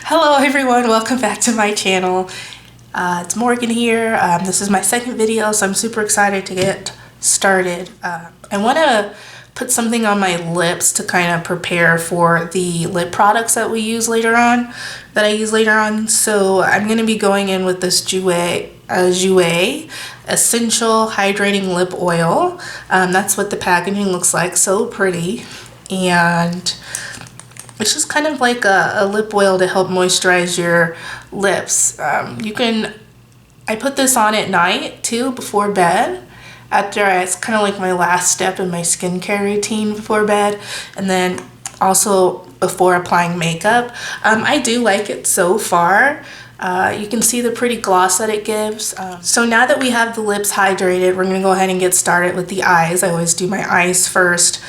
Hello everyone, welcome back to my channel. It's Morgan here. This is my second video, so I'm super excited to get started. I want to put something on my lips to kind of prepare for the lip products that I use later on. So I'm going to be going in with this Jouer Essential Hydrating Lip Oil. That's what the packaging looks like, so pretty. And it's just kind of like a lip oil to help moisturize your lips. I put this on at night too, before bed. It's kind of like my last step in my skincare routine before bed. And then also before applying makeup. I do like it so far. You can see the pretty gloss that it gives. So now that we have the lips hydrated, we're going to go ahead and get started with the eyes. I always do my eyes first.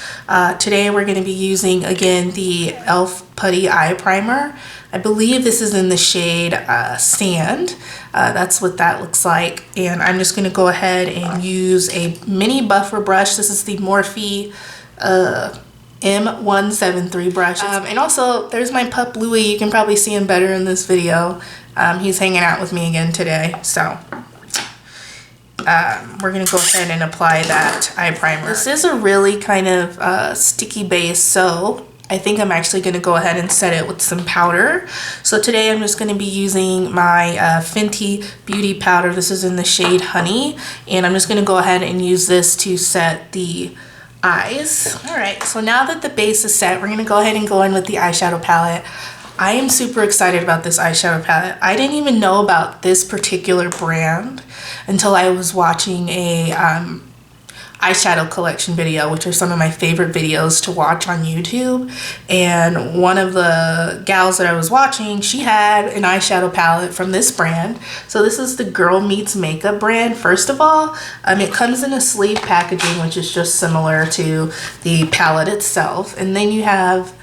Today we're going to be using again the e.l.f. Putty Eye Primer. I believe this is in the shade Sand. That's what that looks like. And I'm just going to go ahead and use a mini buffer brush. This is the Morphe M173 brush. And also there's my pup Louie. You can probably see him better in this video. He's hanging out with me again today, so we're gonna go ahead and apply that eye primer. This is a really kind of sticky base, so I think I'm actually gonna go ahead and set it with some powder. So today I'm just gonna be using my Fenty Beauty Powder. This is in the shade Honey, and I'm just gonna go ahead and use this to set the eyes. Alright, so now that the base is set, we're gonna go ahead and go in with the eyeshadow palette. I am super excited about this eyeshadow palette. I didn't even know about this particular brand until I was watching a eyeshadow collection video, which are some of my favorite videos to watch on YouTube. And one of the gals that I was watching, she had an eyeshadow palette from this brand. So this is the Girl Meets Makeup brand. First of all, it comes in a sleeve packaging, which is just similar to the palette itself. And then you have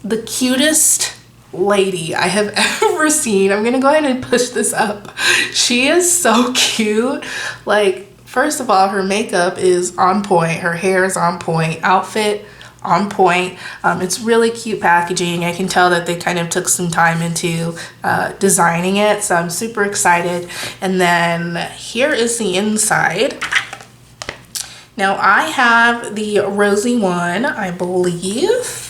the cutest lady I have ever seen. I'm gonna go ahead and push this up. She is so cute. Like, first of all, her makeup is on point, her hair is on point, outfit on point. It's really cute packaging. I can tell that they kind of took some time into designing it, so I'm super excited. And then here is the inside. Now I have the Rosy one, I believe.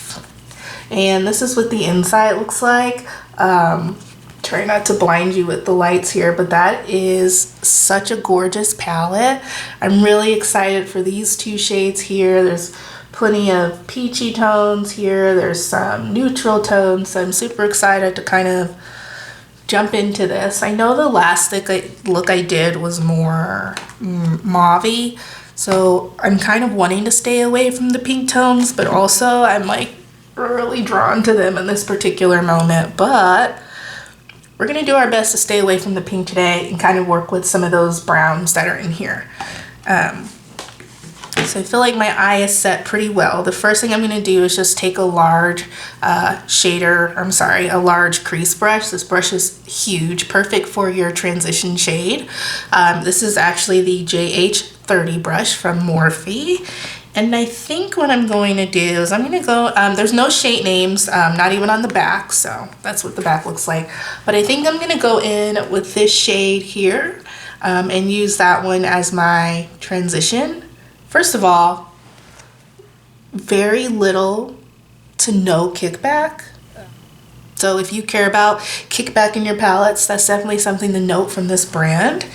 And this is what the inside looks like. Try not to blind you with the lights here, but that is such a gorgeous palette. I'm really excited for these two shades here. There's plenty of peachy tones here. There's some neutral tones. So I'm super excited to kind of jump into this. I know the last look I did was more mauve-y, so I'm kind of wanting to stay away from the pink tones, but also I'm like really drawn to them in this particular moment. But we're gonna do our best to stay away from the pink today and kind of work with some of those browns that are in here. So I feel like my eye is set pretty well. The first thing I'm gonna do is just take a large a large crease brush. This brush is huge, perfect for your transition shade. This is actually the JH30 brush from Morphe. And I think what I'm going to do is I'm going to go, there's no shade names, not even on the back, so that's what the back looks like. But I think I'm going to go in with this shade here and use that one as my transition. First of all, very little to no kickback. So if you care about kickback in your palettes, that's definitely something to note from this brand.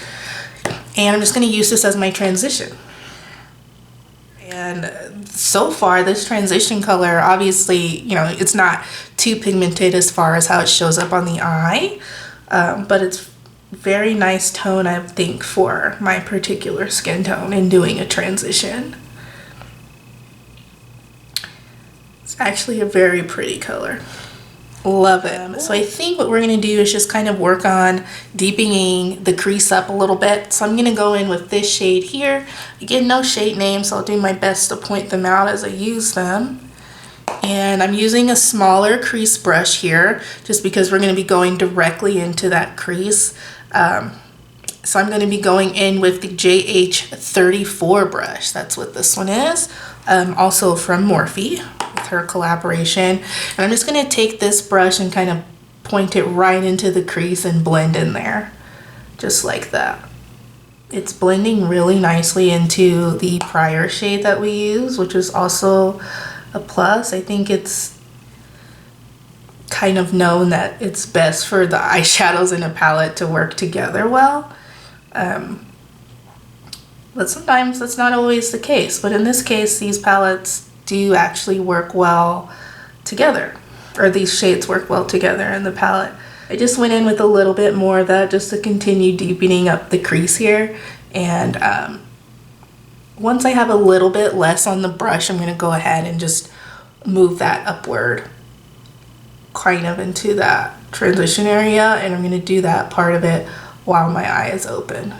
And I'm just going to use this as my transition. And so far, this transition color, obviously, you know, it's not too pigmented as far as how it shows up on the eye, but it's very nice tone, I think, for my particular skin tone in doing a transition. It's actually a very pretty color. Love it. So I think what we're going to do is just kind of work on deepening the crease up a little bit. So I'm going to go in with this shade here. Again, no shade names, so I'll do my best to point them out as I use them. And I'm using a smaller crease brush here just because we're going to be going directly into that crease. So I'm going to be going in with the JH34 brush. That's what this one is. Also from Morphe, with her collaboration. And I'm just going to take this brush and kind of point it right into the crease and blend in there, just like that. It's blending really nicely into the prior shade that we use, which is also a plus. I think it's kind of known that it's best for the eyeshadows in a palette to work together well. But sometimes that's not always the case. But in this case, these palettes do actually work well together, or these shades work well together in the palette. I just went in with a little bit more of that just to continue deepening up the crease here. And once I have a little bit less on the brush, I'm going to go ahead and just move that upward kind of into that transition area, and I'm going to do that part of it while my eye is open.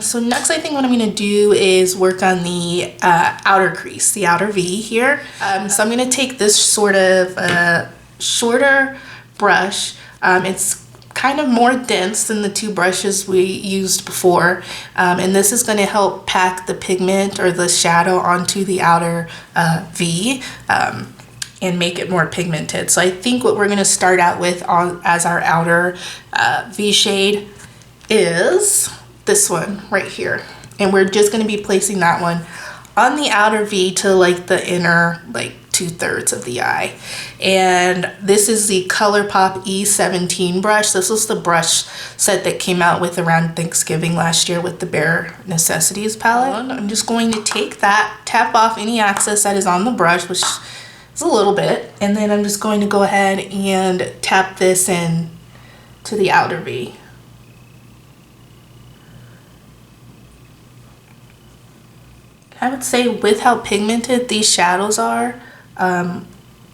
So next, I think what I'm going to do is work on the outer crease, the outer V here. So I'm going to take this sort of shorter brush. It's kind of more dense than the two brushes we used before, and this is going to help pack the pigment or the shadow onto the outer V and make it more pigmented. So I think what we're going to start out with as our outer V shade is this one right here, and we're just going to be placing that one on the outer V to like the inner like 2/3 of the eye. And this is the Colourpop E17 brush. This was the brush set that came out with around Thanksgiving last year with the Bare Necessities palette. I'm just going to take that, tap off any excess that is on the brush, which is a little bit, and then I'm just going to go ahead and tap this in to the outer V. I would say with how pigmented these shadows are,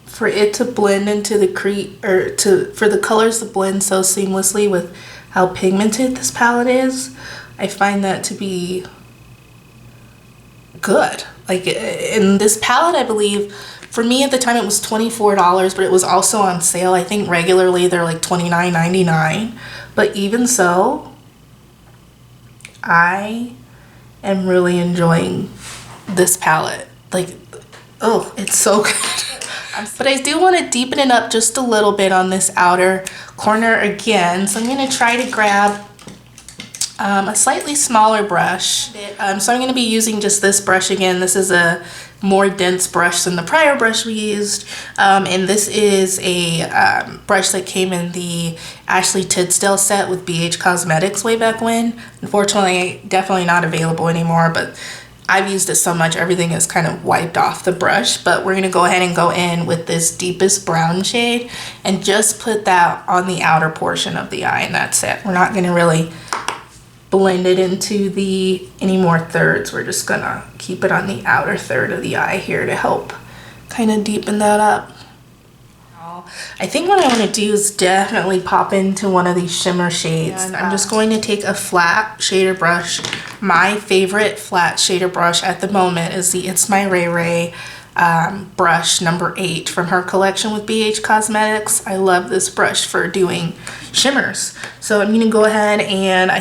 for it to blend into the for the colors to blend so seamlessly with how pigmented this palette is, I find that to be good. Like in this palette, I believe for me at the time it was $24, but it was also on sale. I think regularly they're like $29.99, but even so, I am really enjoying this palette. Like, oh, it's so good. But I do want to deepen it up just a little bit on this outer corner again. So I'm going to try to grab a slightly smaller brush. So I'm going to be using just this brush again. This is a more dense brush than the prior brush we used. And this is a brush that came in the Ashley Tisdale set with BH Cosmetics way back when. Unfortunately, definitely not available anymore, but I've used it so much, everything is kind of wiped off the brush. But we're going to go ahead and go in with this deepest brown shade and just put that on the outer portion of the eye, and that's it. We're not going to really blend it into any more thirds. We're just going to keep it on the outer third of the eye here to help kind of deepen that up. I think what I want to do is definitely pop into one of these shimmer shades. And I'm just going to take a flat shader brush. My favorite flat shader brush at the moment is the It's My Ray Ray brush number 8 from her collection with BH Cosmetics. I love this brush for doing shimmers. So I'm going to go ahead and I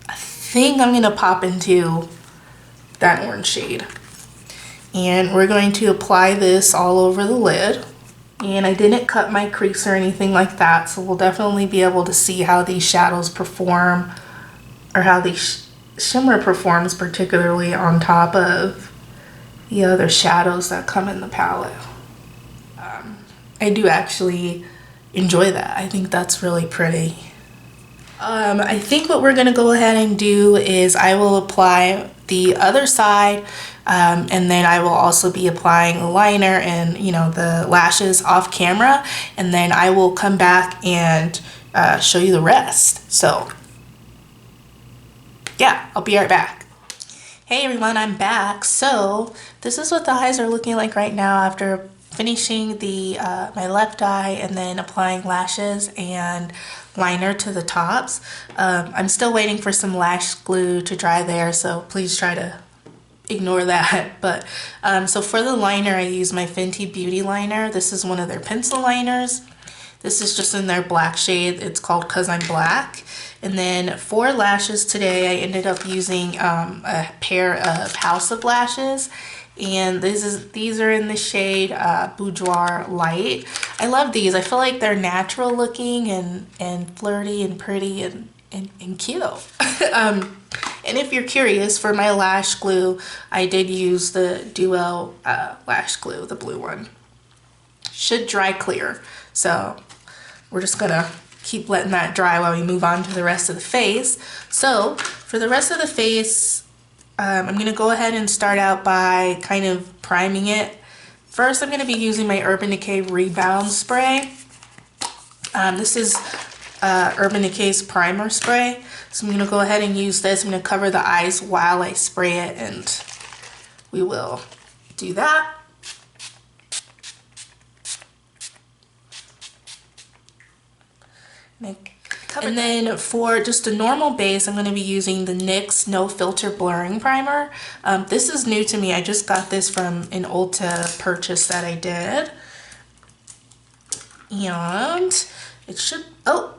think I'm going to pop into that orange shade. And we're going to apply this all over the lid. And I didn't cut my crease or anything like that, so we'll definitely be able to see how these shadows perform, or how the shimmer performs, particularly on top of the other shadows that come in the palette. I do actually enjoy that. I think that's really pretty. I think what we're going to go ahead and do is I will apply the other side, and then I will also be applying a liner and, you know, the lashes off camera, and then I will come back and show you the rest. So yeah, I'll be right back. Hey everyone, I'm back. So this is what the eyes are looking like right now after finishing the my left eye and then applying lashes and liner to the tops. I'm still waiting for some lash glue to dry there, so please try to ignore that. But so for the liner, I use my Fenty Beauty liner. This is one of their pencil liners. This is just in their black shade. It's called 'Cause I'm Black. And then for lashes today, I ended up using a pair of House of lashes. and these are in the shade Boudoir Light. I love these. I feel like they're natural looking and flirty and pretty and cute. And if you're curious, for my lash glue, I did use the Duo lash glue, the blue one. Should dry clear, so we're just gonna keep letting that dry while we move on to the rest of the face. So for the rest of the face, I'm gonna go ahead and start out by kind of priming it. First, I'm gonna be using my Urban Decay Rebound Spray. This is Urban Decay's primer spray. So I'm gonna go ahead and use this. I'm gonna cover the eyes while I spray it, and we will do that. And then for just a normal base, I'm going to be using the NYX No Filter Blurring Primer. This is new to me. I just got this from an Ulta purchase that I did. And it should, oh,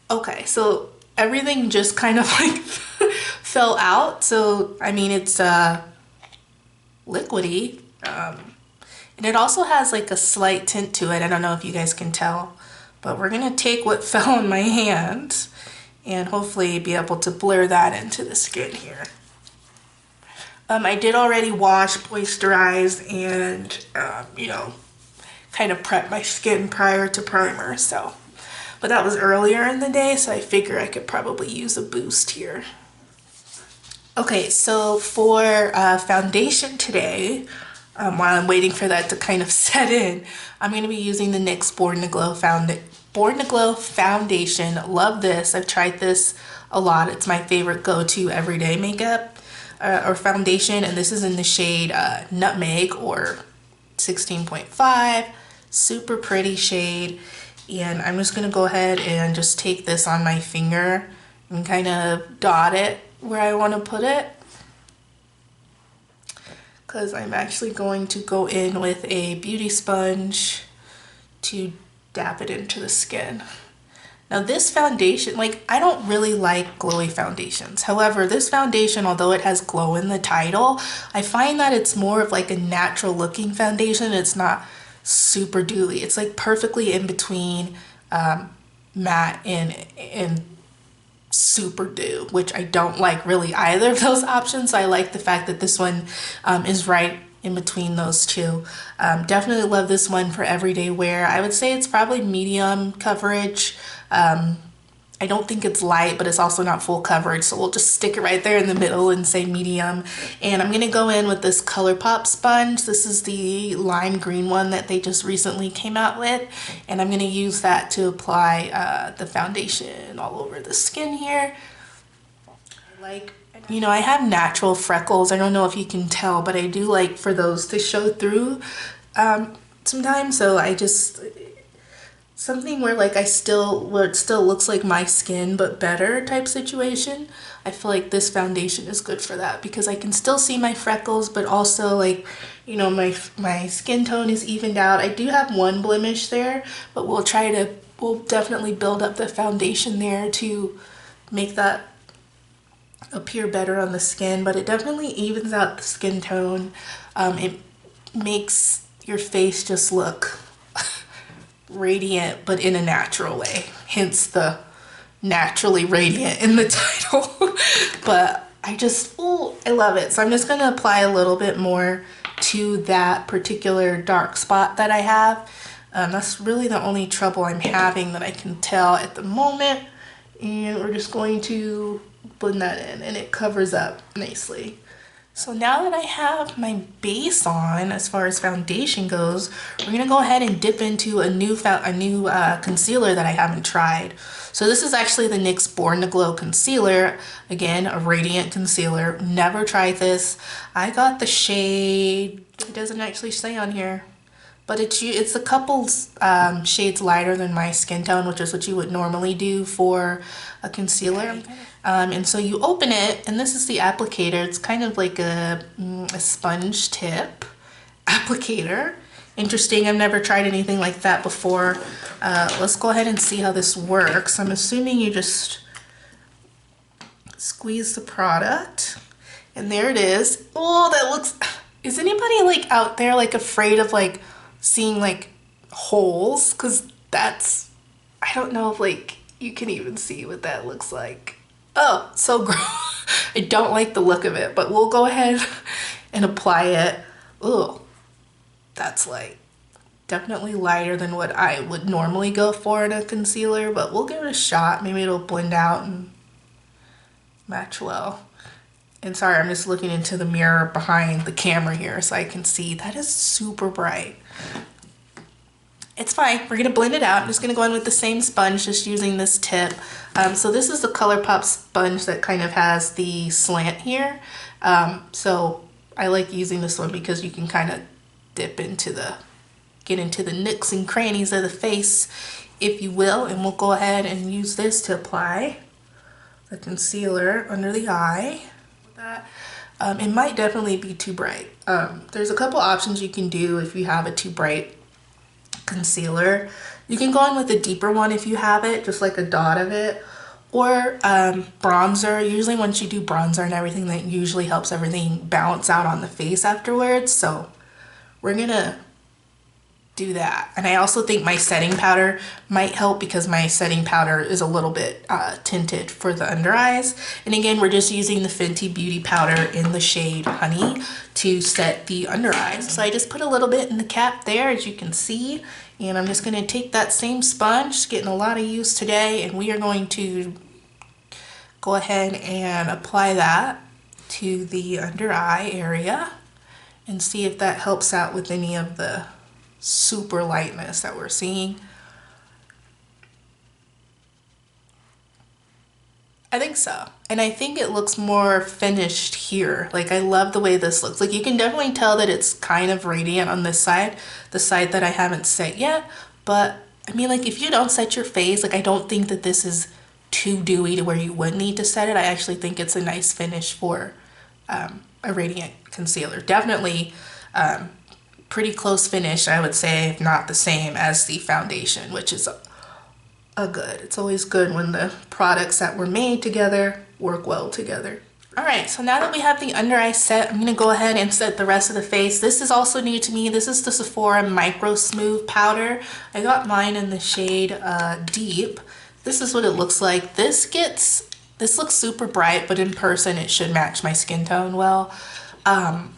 okay. So everything just kind of like fell out. So, I mean, it's liquidy. And it also has like a slight tint to it. I don't know if you guys can tell. But we're gonna take what fell in my hand and hopefully be able to blur that into the skin here. I did already wash, moisturize, and you know, kind of prep my skin prior to primer, so. But that was earlier in the day, so I figure I could probably use a boost here. Okay, so for foundation today, while I'm waiting for that to kind of set in, I'm going to be using the NYX Born to Glow foundation. Love this. I've tried this a lot. It's my favorite go-to everyday makeup or foundation, and this is in the shade Nutmeg or 16.5. Super pretty shade, and I'm just going to go ahead and just take this on my finger and kind of dot it where I want to put it, because I'm actually going to go in with a beauty sponge to dab it into the skin. Now this foundation, like, I don't really like glowy foundations. However, this foundation, although it has glow in the title, I find that it's more of like a natural looking foundation. It's not super dewy. It's like perfectly in between matte and super dew, which I don't like really either of those options. So I like the fact that this one is right in between those two. Definitely love this one for everyday wear. I would say it's probably medium coverage. I don't think it's light, but it's also not full coverage, so we'll just stick it right there in the middle and say medium. And I'm gonna go in with this Colourpop sponge. This is the lime green one that they just recently came out with, and I'm gonna use that to apply the foundation all over the skin here. Like, you know, I have natural freckles. I don't know if you can tell, but I do like for those to show through sometimes. So I just, something where like where it still looks like my skin but better type situation. I feel like this foundation is good for that, because I can still see my freckles, but also, like, you know, my skin tone is evened out. I do have one blemish there, but we'll definitely build up the foundation there to make that appear better on the skin. But it definitely evens out the skin tone. It makes your face just look radiant, but in a natural way, hence the naturally radiant in the title. But I love it. So I'm just going to apply a little bit more to that particular dark spot that I have. That's really the only trouble I'm having that I can tell at the moment, and we're just going to blend that in, and it covers up nicely. So now that I have my base on, as far as foundation goes, we're gonna go ahead and dip into a new concealer that I haven't tried. So this is actually the NYX Born to Glow concealer. Again, a radiant concealer. Never tried this. I got the shade, it doesn't actually say on here, but it's a couple shades lighter than my skin tone, which is what you would normally do for a concealer. And so you open it, and this is the applicator. It's kind of like a sponge tip applicator. Interesting, I've never tried anything like that before. Let's go ahead and see how this works. I'm assuming you just squeeze the product, and there it is. Oh, that looks Is anybody like out there like afraid of like seeing like holes? Because that's, I don't know if like you can even see what that looks like. Oh, so gross. I don't like the look of it, but we'll go ahead and apply it. Ooh, that's like definitely lighter than what I would normally go for in a concealer, but we'll give it a shot. Maybe it'll blend out and match well. And sorry, I'm just looking into the mirror behind the camera here so I can see. That is super bright. It's fine. We're gonna blend it out. I'm just gonna go in with the same sponge, just using this tip. So this is the Colourpop sponge that kind of has the slant here. So I like using this one because you can kind of dip into the, get into the nooks and crannies of the face, if you will. And we'll go ahead and use this to apply the concealer under the eye. It might definitely be too bright. There's a couple options you can do if you have a too bright concealer. You can go in with a deeper one if you have it, just like a dot of it, or bronzer. Usually once you do bronzer and everything, that usually helps everything balance out on the face afterwards. So we're gonna do that. And I also think my setting powder might help because my setting powder is a little bit tinted for the under eyes. And again, we're just using the Fenty Beauty powder in the shade Honey to set the under eyes. So I just put a little bit in the cap there, as you can see. And I'm just gonna take that same sponge, getting a lot of use today, and we are going to go ahead and apply that to the under eye area and see if that helps out with any of the super lightness that we're seeing. I think so. And I think it looks more finished here. Like, I love the way this looks. Like, you can definitely tell that it's kind of radiant on this side, the side that I haven't set yet. But I mean, like, if you don't set your face, like, I don't think that this is too dewy to where you would need to set it. I actually think it's a nice finish for a radiant concealer. Definitely pretty close finish, I would say, if not the same as the foundation, which is a good. It's always good when the products that were made together work well together. All right, so now that we have the under eye set, I'm gonna go ahead and set the rest of the face. This is also new to me. This is the Sephora Microsmooth powder. I got mine in the shade Deep. This is what it looks like. This looks super bright, but in person it should match my skin tone well.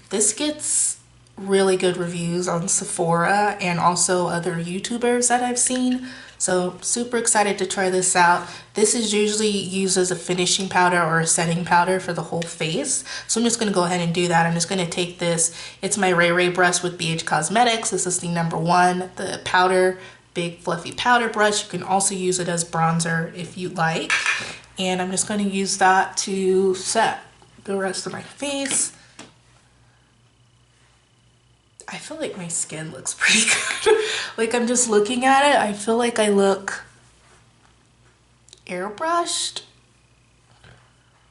This gets really good reviews on Sephora and also other YouTubers that I've seen. So super excited to try this out. This is usually used as a finishing powder or a setting powder for the whole face. So I'm just gonna go ahead and do that. I'm just gonna take this, it's my Ray Ray brush with BH Cosmetics. This is the #1, the powder, big fluffy powder brush. You can also use it as bronzer if you like. And I'm just gonna use that to set the rest of my face. I feel like my skin looks pretty good. Like, I'm just looking at it, I feel like I look airbrushed,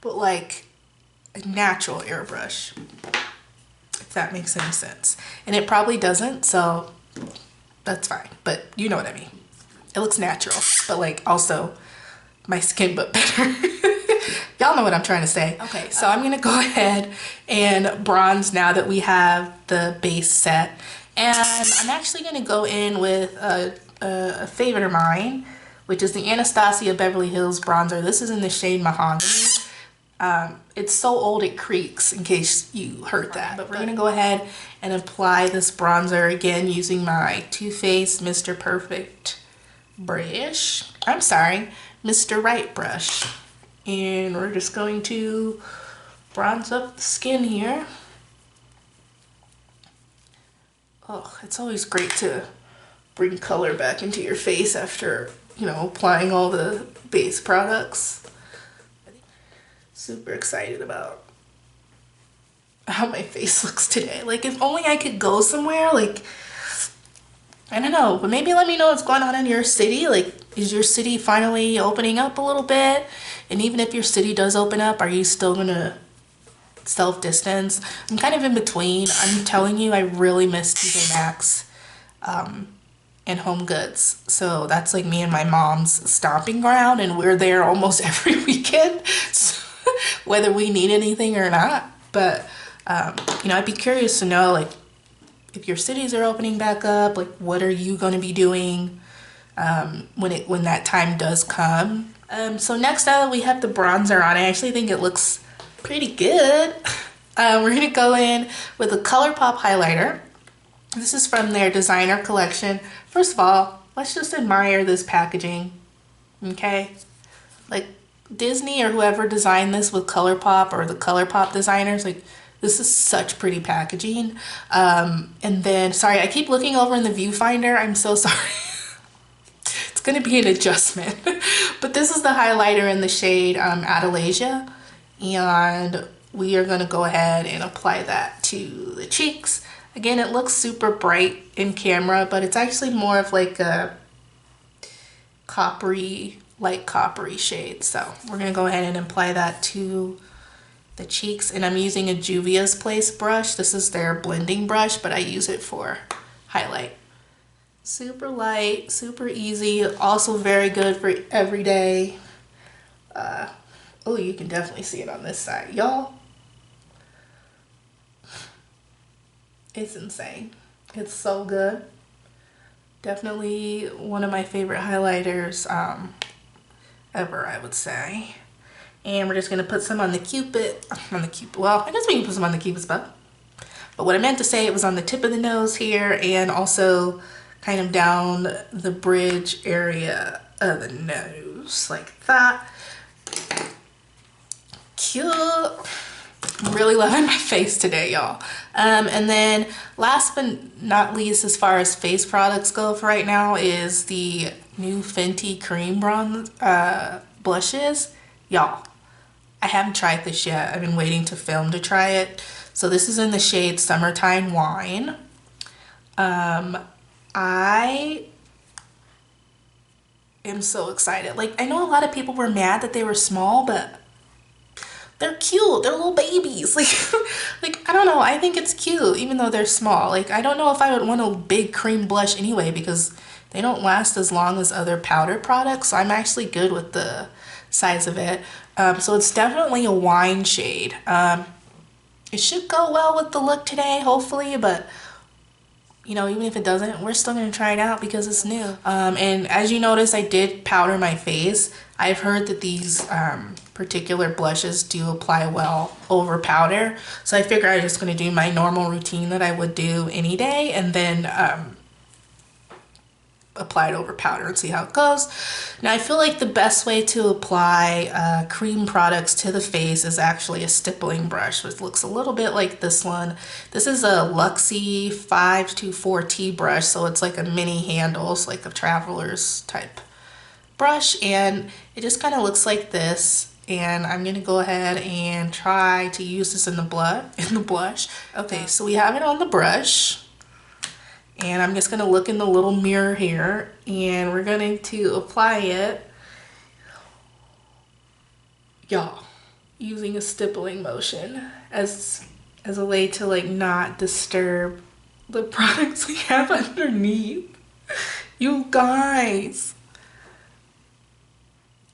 but like a natural airbrush, if that makes any sense. And it probably doesn't, so that's fine, but you know what I mean. It looks natural, but like also my skin but better. Y'all know what I'm trying to say. Okay, so I'm gonna go ahead and bronze now that we have the base set. And I'm actually gonna go in with a favorite of mine, which is the Anastasia Beverly Hills bronzer. This is in the shade Mahogany. It's so old it creaks, in case you heard that. But we're gonna go ahead and apply this bronzer again using my Too Faced Mr. Perfect brush. I'm sorry, Mr. Right brush. And we're just going to bronze up the skin here. Oh, it's always great to bring color back into your face after, you know, applying all the base products. Super excited about how my face looks today. Like, if only I could go somewhere, like, I don't know, but maybe let me know what's going on in your city. Like, is your city finally opening up a little bit? And even if your city does open up, are you still gonna self-distance? I'm kind of in between. I'm telling you, I really miss TJ Maxx and Home Goods. So that's like me and my mom's stomping ground, and we're there almost every weekend, so whether we need anything or not. But You know, I'd be curious to know, like, if your cities are opening back up, like, what are you going to be doing when that time does come? So next up, we have the bronzer on. I actually think it looks pretty good. We're going to go in with a Colourpop highlighter. This is from their designer collection. First of all, let's just admire this packaging, okay? Like, Disney or whoever designed this with Colourpop, or the Colourpop designers, like, this is such pretty packaging. And then, sorry, I keep looking over in the viewfinder. I'm so sorry. It's gonna be an adjustment. But this is the highlighter in the shade Andalasia. And we are gonna go ahead and apply that to the cheeks. Again, it looks super bright in camera, but it's actually more of like a coppery, light coppery shade. So we're gonna go ahead and apply that to the cheeks, and I'm using a Juvia's Place brush. This is their blending brush, but I use it for highlight. Super light, super easy, also very good for every day. Oh, you can definitely see it on this side, y'all. It's insane. It's so good. Definitely one of my favorite highlighters ever, I would say. And we're just gonna put some on the cupid, well, I guess we can put some on the cupid's bow. But what I meant to say, it was on the tip of the nose here, and also kind of down the bridge area of the nose, like that. Cute. I'm really loving my face today, y'all. And then last but not least, as far as face products go for right now, is the new Fenty Creme bronze blushes. Y'all, I haven't tried this yet. I've been waiting to film to try it. So this is in the shade Summertime Wine. I am so excited. Like, I know a lot of people were mad that they were small, but they're cute. They're little babies. Like, I don't know. I think it's cute, even though they're small. Like, I don't know if I would want a big cream blush anyway, because they don't last as long as other powder products. So I'm actually good with the size of it. So it's definitely a wine shade. It should go well with the look today, hopefully, but you know, even if it doesn't, we're still gonna try it out because it's new. And as you notice, I did powder my face. I've heard that these particular blushes do apply well over powder. So I figure I'm just gonna do my normal routine that I would do any day, and then apply it over powder and see how it goes. Now I feel like the best way to apply cream products to the face is actually a stippling brush, which looks a little bit like this one. This is a Luxie 524T brush, so it's like a mini handle, it's like a traveler's type brush, and it just kind of looks like this. And I'm gonna go ahead and try to use this in the blush. Okay, so we have it on the brush. And I'm just gonna look in the little mirror here, and we're going to apply it, y'all, using a stippling motion as a way to like not disturb the products we have underneath. You guys,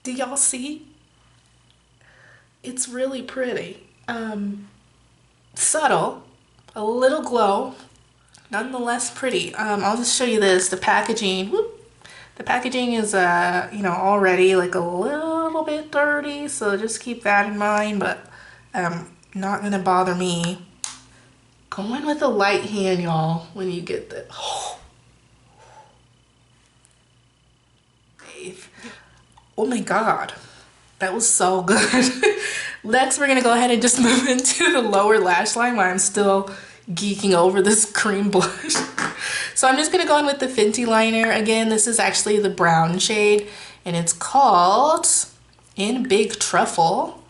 do y'all see? It's really pretty. Subtle, a little glow. Nonetheless pretty. I'll just show you this. The packaging. Whoop. The packaging is you know, already like a little bit dirty, so just keep that in mind, but not gonna bother me. Go in with a light hand, y'all, when you get the oh my god, that was so good. Next, we're gonna go ahead and just move into the lower lash line while I'm still geeking over this cream blush. So I'm just gonna go in with the Fenty liner. Again, this is actually the brown shade, and it's called In Big Truffle.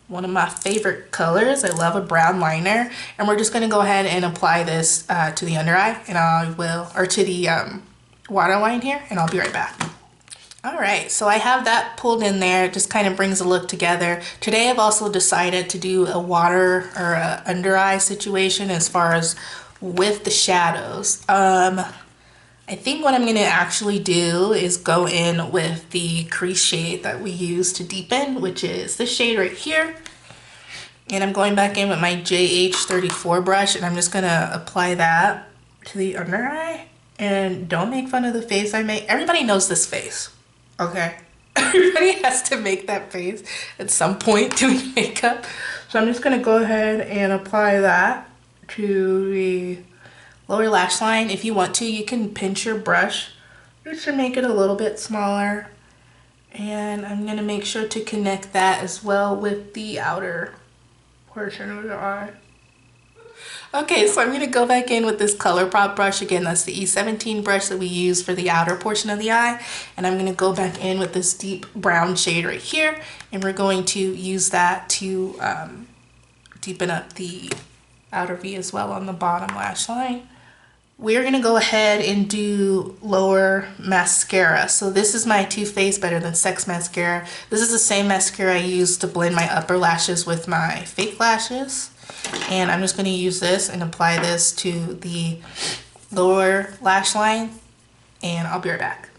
One of my favorite colors. I love a brown liner. And we're just gonna go ahead and apply this to the under eye, and to the waterline here, and I'll be right back. All right, so I have that pulled in there. It just kind of brings the look together. Today I've also decided to do a water or a under eye situation as far as with the shadows. I think what I'm gonna actually do is go in with the crease shade that we use to deepen, which is this shade right here. And I'm going back in with my JH34 brush, and I'm just gonna apply that to the under eye. And don't make fun of the face I make. Everybody knows this face, okay? Everybody has to make that face at some point doing makeup. So I'm just gonna go ahead and apply that to the lower lash line. If you want to, you can pinch your brush just to make it a little bit smaller. And I'm gonna make sure to connect that as well with the outer portion of the eye. Okay, so I'm gonna go back in with this Colourpop brush again. That's the E17 brush that we use for the outer portion of the eye. And I'm gonna go back in with this deep brown shade right here. And we're going to use that to deepen up the outer V as well on the bottom lash line. We're gonna go ahead and do lower mascara. So this is my Too Faced Better Than Sex Mascara. This is the same mascara I use to blend my upper lashes with my fake lashes. And I'm just going to use this and apply this to the lower lash line, and I'll be right back.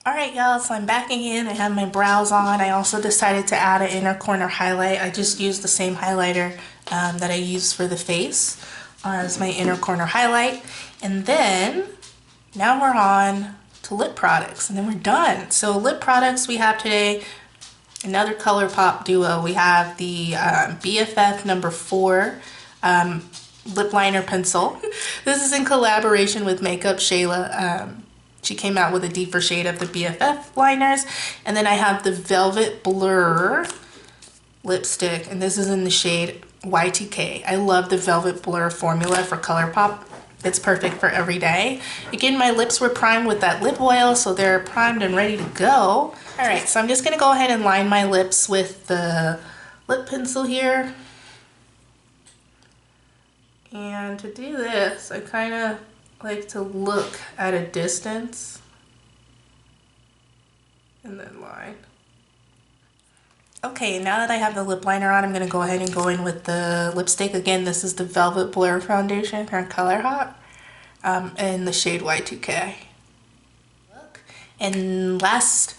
Alright y'all, so I'm back again. I have my brows on. I also decided to add an inner corner highlight. I just used the same highlighter that I used for the face as my inner corner highlight. And then, now we're on to lip products, and then we're done. So lip products we have today, another Colourpop duo. We have the BFF number 4 lip liner pencil. This is in collaboration with Makeup Shayla. She came out with a deeper shade of the BFF liners. And then I have the Velvet Blur lipstick, and this is in the shade Y2K. I love the Velvet Blur formula for Colourpop. It's perfect for every day. Again, my lips were primed with that lip oil, so they're primed and ready to go. All right, so I'm just gonna go ahead and line my lips with the lip pencil here. And to do this, I kind of like to look at a distance and then line. Okay, now that I have the lip liner on, I'm gonna go ahead and go in with the lipstick. Again, this is the Velvet Blur foundation from Colourpop in the shade Y2K. And last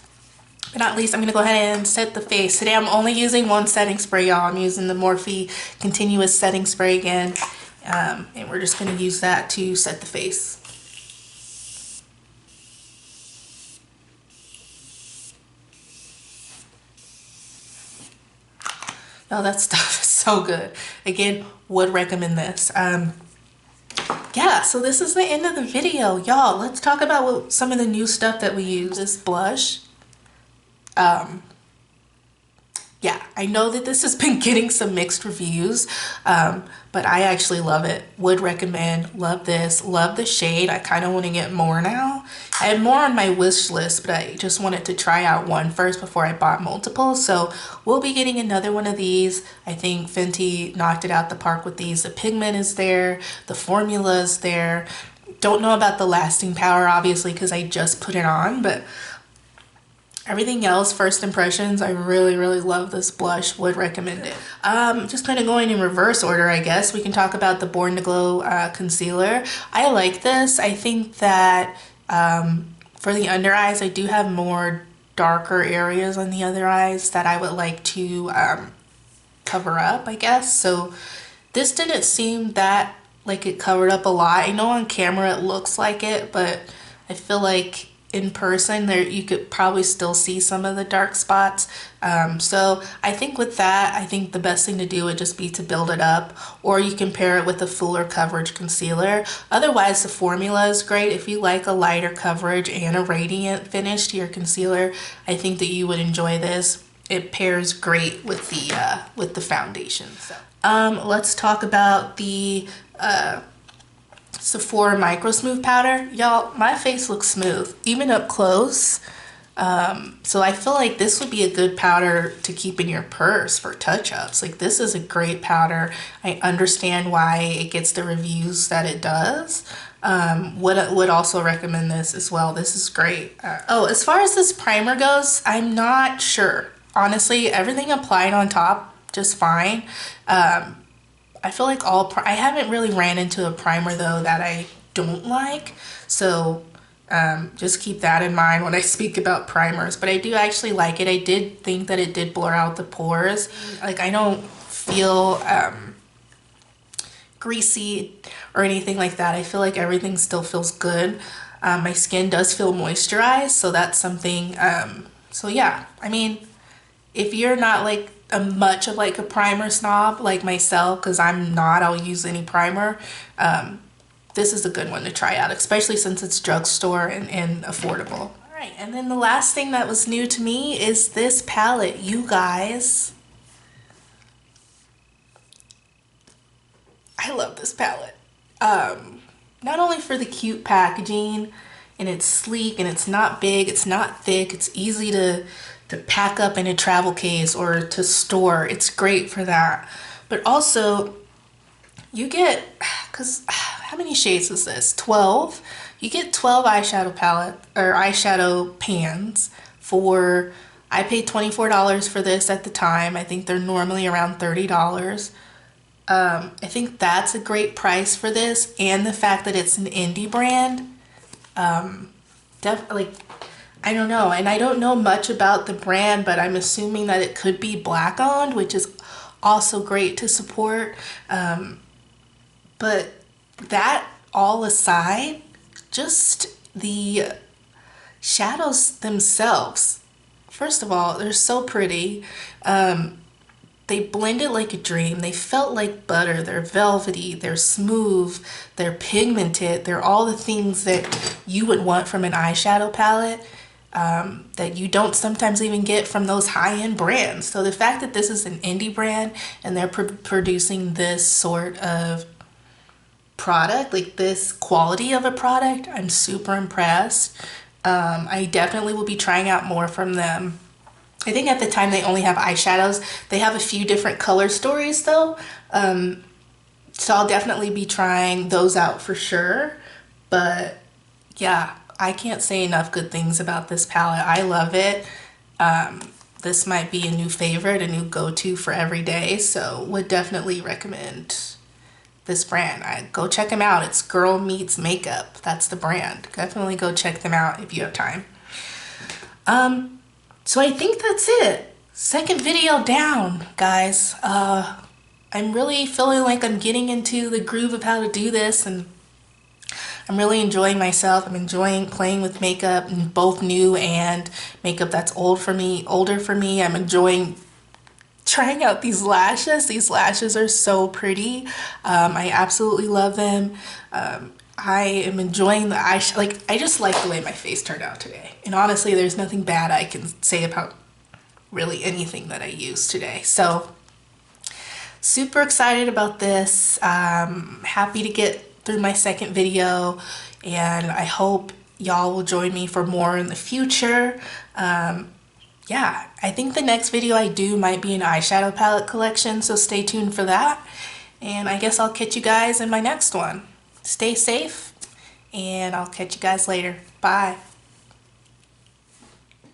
but not least, I'm gonna go ahead and set the face. Today I'm only using one setting spray, y'all. I'm using the Morphe Continuous setting spray again. And we're just gonna use that to set the face. Oh, that stuff is so good. Again, would recommend this. Yeah, so this is the end of the video. Y'all, let's talk about some of the new stuff that we use. This blush. Yeah, I know that this has been getting some mixed reviews, but I actually love it. Would recommend. Love this. Love the shade. I kind of want to get more now. I had more on my wish list, but I just wanted to try out one first before I bought multiple. So we'll be getting another one of these. I think Fenty knocked it out the park with these. The pigment is there. The formula is there. Don't know about the lasting power, obviously, because I just put it on, but everything else, first impressions, I really, really love this blush. Would recommend it. Just kind of going in reverse order, I guess. We can talk about the Born to Glow concealer. I like this. I think that for the under eyes, I do have more darker areas on the other eyes that I would like to cover up, I guess. So this didn't seem that like it covered up a lot. I know on camera it looks like it, but I feel like in person there you could probably still see some of the dark spots. So I think with that, I think the best thing to do would just be to build it up, or you can pair it with a fuller coverage concealer. Otherwise, the formula is great. If you like a lighter coverage and a radiant finish to your concealer, I think that you would enjoy this. It pairs great with the foundation. So let's talk about the Sephora Microsmooth powder. Y'all, my face looks smooth, even up close. So I feel like this would be a good powder to keep in your purse for touch-ups. Like, this is a great powder. I understand why it gets the reviews that it does. Would also recommend this as well. This is great. Oh, as far as this primer goes, I'm not sure. Honestly, everything applied on top just fine. I feel like I haven't really ran into a primer though that I don't like, so just keep that in mind when I speak about primers. But I do actually like it. I did think that it did blur out the pores. Like, I don't feel greasy or anything like that. I feel like everything still feels good. My skin does feel moisturized, so that's something. So yeah, I mean, if you're not like much of like a primer snob like myself, because I'm not, I'll use any primer, this is a good one to try out, especially since it's drugstore and affordable. All right, and then the last thing that was new to me is this palette, you guys. I love this palette. Not only for the cute packaging, and it's sleek, and it's not big, it's not thick, it's easy to pack up in a travel case or to store. It's great for that. But also, you get, because how many shades is this? 12? You get 12 eyeshadow palette or eyeshadow pans for, I paid $24 for this at the time. I think they're normally around $30. I think that's a great price for this, and the fact that it's an indie brand. Definitely, I don't know, and I don't know much about the brand, but I'm assuming that it could be black owned, which is also great to support. But that all aside, just the shadows themselves, first of all, they're so pretty. They blended like a dream. They felt like butter. They're velvety, they're smooth, they're pigmented. They're all the things that you would want from an eyeshadow palette, that you don't sometimes even get from those high-end brands. So the fact that this is an indie brand and they're producing this sort of product, like this quality of a product, I'm super impressed. I definitely will be trying out more from them. I think at the time they only have eyeshadows. They have a few different color stories though. So I'll definitely be trying those out for sure. But yeah, I can't say enough good things about this palette. I love it. This might be a new favorite, a new go-to for every day. So would definitely recommend this brand. Go check them out. It's Girl Meets Makeup. That's the brand. Definitely go check them out if you have time. So I think that's it. Second video down, guys. I'm really feeling like I'm getting into the groove of how to do this, and I'm really enjoying myself. I'm enjoying playing with makeup, and both new and makeup that's older for me. I'm enjoying trying out these lashes. These lashes are so pretty. I absolutely love them. I am enjoying the eyeshadow. Like, I just like the way my face turned out today. And honestly, there's nothing bad I can say about really anything that I used today. So, super excited about this. Happy to get through my second video. And I hope y'all will join me for more in the future. Yeah, I think the next video I do might be an eyeshadow palette collection. So stay tuned for that. And I guess I'll catch you guys in my next one. Stay safe, and I'll catch you guys later. Bye.